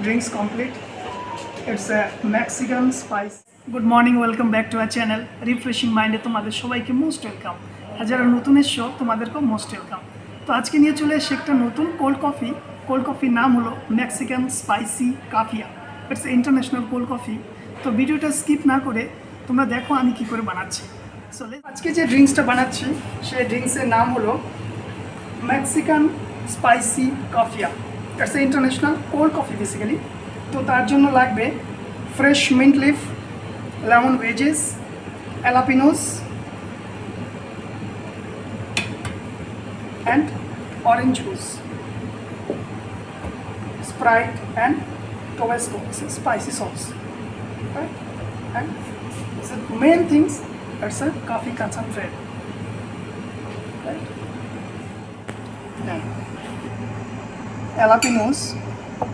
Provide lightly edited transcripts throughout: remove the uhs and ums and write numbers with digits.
Drinks complete. It's a Mexican spice. Good morning, welcome back to our channel. Refreshing Mind তোমাদের সবাইকে most welcome. আর যারা নতুন এসছো তোমাদেরকেও মোস্ট ওয়েলকাম। তো আজকে নিয়ে চলে এসেছি একটা নতুন কোল্ড কফি নাম হলো মেক্সিকান স্পাইসি কাফিয়া। It's international cold coffee. তো ভিডিওটা স্কিপ না করে তোমরা দেখো আমি কি করে বানাচ্ছি। সো আজকে যে ড্রিঙ্কসটা বানাচ্ছি সেই ড্রিঙ্কসের নাম হলো মেক্সিকান স্পাইসি কাফিয়া। It's international cold coffee basically. তো তার জন্য লাগবে fresh mint leaf, lemon wedges, jalapenos and orange juice, Sprite and Tabasco, spicy sauce, right? And the main things, it's a coffee concentrate, right?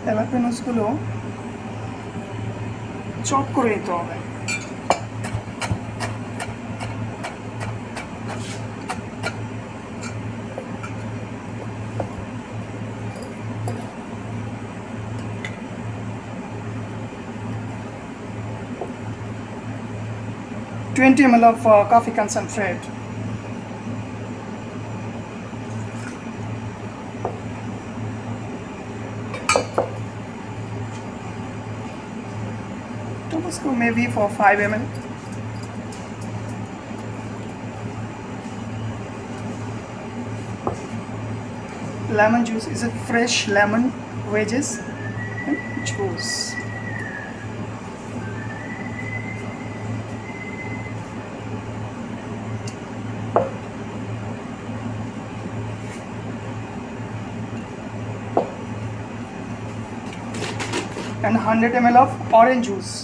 অ্যালাপিনোস গুলো chop করে নিতে হবে। 20 ml of coffee concentrate, Tabasco maybe for 5 ml, lemon juice is a fresh lemon wedges and juice, and 100 ml of orange juice.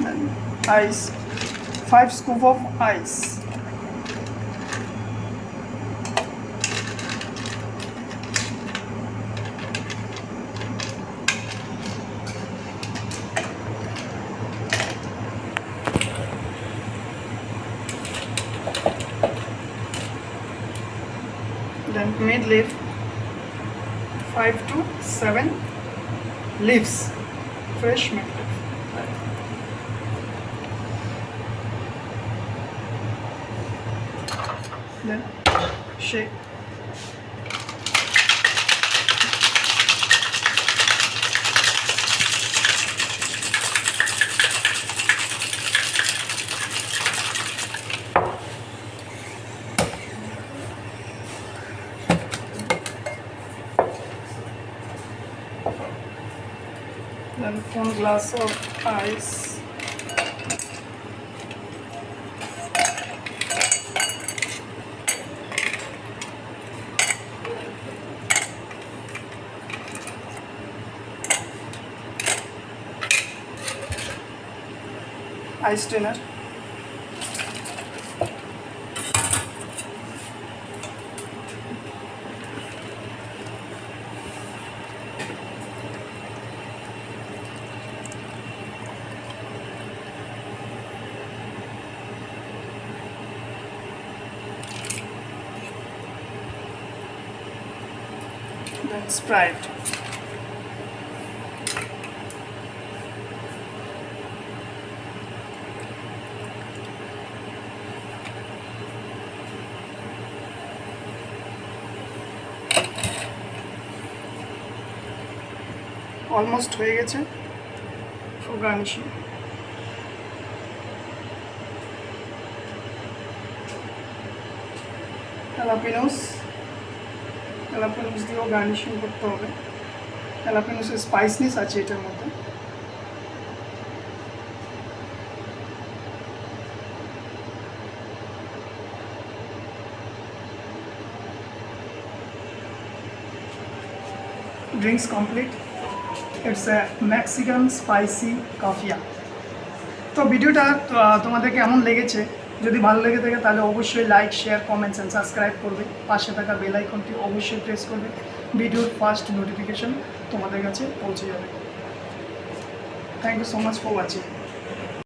And ice, 5 scoop of ice. Then mid leaf, 5 to 7 leaves, fresh mid leaf. Then shake. Then 1 glass of ice. Ice strainer. Then Sprite. Almost হয়ে গেছে for garnishing. অ্যালাপিনোস দিয়েও garnishing করতে হবে। অ্যালাপিনোসের স্পাইসনেস আছে এটার মধ্যে। Drinks complete. It's a Mexican spicy coffee. তো ভিডিওটা তোমাদের কেমন লেগেছে যদি ভালো লেগে থাকে তাহলে অবশ্যই like, share, comments and subscribe করবে। পাশে থাকা বেল আইকনটি অবশ্যই প্রেস করবে। ভিডিওর ফার্স্ট নোটিফিকেশন তোমাদের কাছে পৌঁছে যাবে। Thank you so much for watching.